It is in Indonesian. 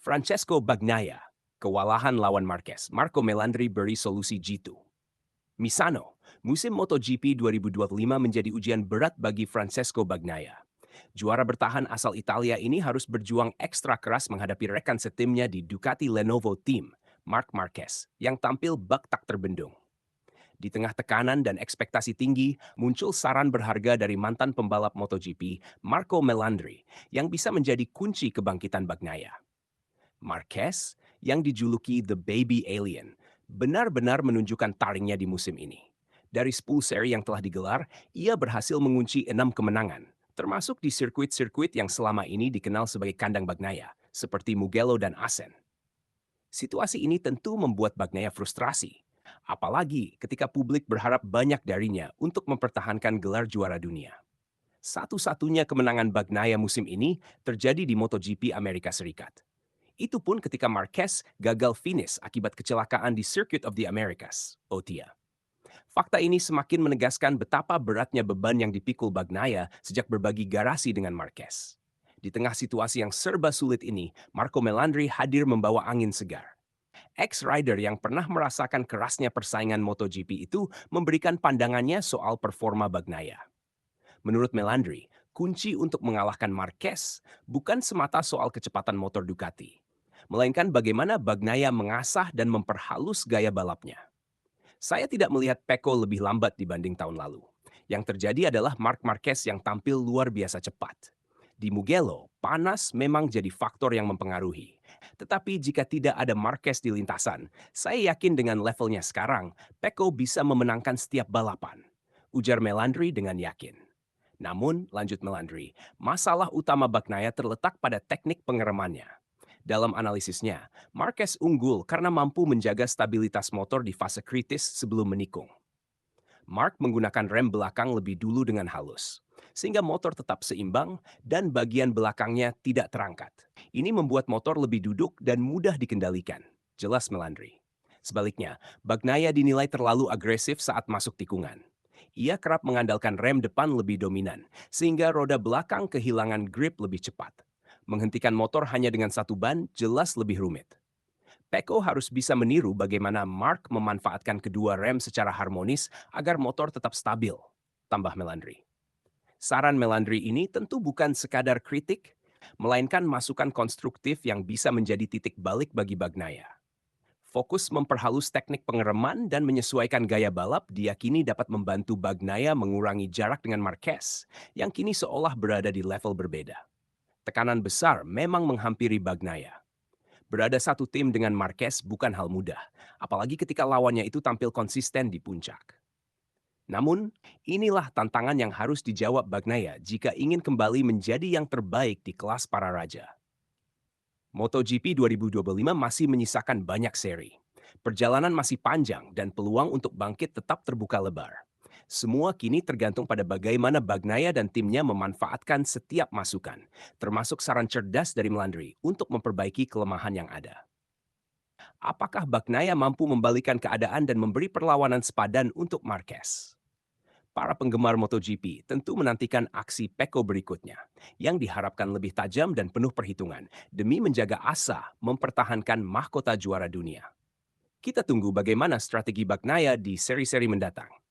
Francesco Bagnaia, kewalahan lawan Marquez. Marco Melandri beri solusi jitu. Misano, musim MotoGP 2025 menjadi ujian berat bagi Francesco Bagnaia. Juara bertahan asal Italia ini harus berjuang ekstra keras menghadapi rekan setimnya di Ducati Lenovo Team, Marc Marquez, yang tampil bak tak terbendung. Di tengah tekanan dan ekspektasi tinggi, muncul saran berharga dari mantan pembalap MotoGP, Marco Melandri, yang bisa menjadi kunci kebangkitan Bagnaia. Marquez, yang dijuluki The Baby Alien, benar-benar menunjukkan taringnya di musim ini. Dari 10 seri yang telah digelar, ia berhasil mengunci 6 kemenangan, termasuk di sirkuit-sirkuit yang selama ini dikenal sebagai kandang Bagnaia, seperti Mugello dan Assen. Situasi ini tentu membuat Bagnaia frustrasi, apalagi ketika publik berharap banyak darinya untuk mempertahankan gelar juara dunia. Satu-satunya kemenangan Bagnaia musim ini terjadi di MotoGP Amerika Serikat. Itu pun ketika Marquez gagal finish akibat kecelakaan di Circuit of the Americas, OTIA. Fakta ini semakin menegaskan betapa beratnya beban yang dipikul Bagnaia sejak berbagi garasi dengan Marquez. Di tengah situasi yang serba sulit ini, Marco Melandri hadir membawa angin segar. Ex-rider yang pernah merasakan kerasnya persaingan MotoGP itu memberikan pandangannya soal performa Bagnaia. Menurut Melandri, kunci untuk mengalahkan Marquez bukan semata soal kecepatan motor Ducati, melainkan bagaimana Bagnaia mengasah dan memperhalus gaya balapnya. Saya tidak melihat Pecco lebih lambat dibanding tahun lalu. Yang terjadi adalah Marc Marquez yang tampil luar biasa cepat. Di Mugello, panas memang jadi faktor yang mempengaruhi. Tetapi jika tidak ada Marquez di lintasan, saya yakin dengan levelnya sekarang, Pecco bisa memenangkan setiap balapan. Ujar Melandri dengan yakin. Namun, lanjut Melandri, masalah utama Bagnaia terletak pada teknik pengeremannya. Dalam analisisnya, Marquez unggul karena mampu menjaga stabilitas motor di fase kritis sebelum menikung. Mark menggunakan rem belakang lebih dulu dengan halus, sehingga motor tetap seimbang dan bagian belakangnya tidak terangkat. Ini membuat motor lebih duduk dan mudah dikendalikan, jelas Melandri. Sebaliknya, Bagnaia dinilai terlalu agresif saat masuk tikungan. Ia kerap mengandalkan rem depan lebih dominan, sehingga roda belakang kehilangan grip lebih cepat. Menghentikan motor hanya dengan satu ban jelas lebih rumit. Pecco harus bisa meniru bagaimana Mark memanfaatkan kedua rem secara harmonis agar motor tetap stabil, tambah Melandri. Saran Melandri ini tentu bukan sekadar kritik, melainkan masukan konstruktif yang bisa menjadi titik balik bagi Bagnaia. Fokus memperhalus teknik pengereman dan menyesuaikan gaya balap diyakini dapat membantu Bagnaia mengurangi jarak dengan Marquez, yang kini seolah berada di level berbeda. Tekanan besar memang menghampiri Bagnaia. Berada satu tim dengan Marquez bukan hal mudah, apalagi ketika lawannya itu tampil konsisten di puncak. Namun, inilah tantangan yang harus dijawab Bagnaia jika ingin kembali menjadi yang terbaik di kelas para raja. MotoGP 2025 masih menyisakan banyak seri. Perjalanan masih panjang dan peluang untuk bangkit tetap terbuka lebar. Semua kini tergantung pada bagaimana Bagnaia dan timnya memanfaatkan setiap masukan, termasuk saran cerdas dari Melandri untuk memperbaiki kelemahan yang ada. Apakah Bagnaia mampu membalikan keadaan dan memberi perlawanan sepadan untuk Marquez? Para penggemar MotoGP tentu menantikan aksi Pecco berikutnya, yang diharapkan lebih tajam dan penuh perhitungan demi menjaga asa mempertahankan mahkota juara dunia. Kita tunggu bagaimana strategi Bagnaia di seri-seri mendatang.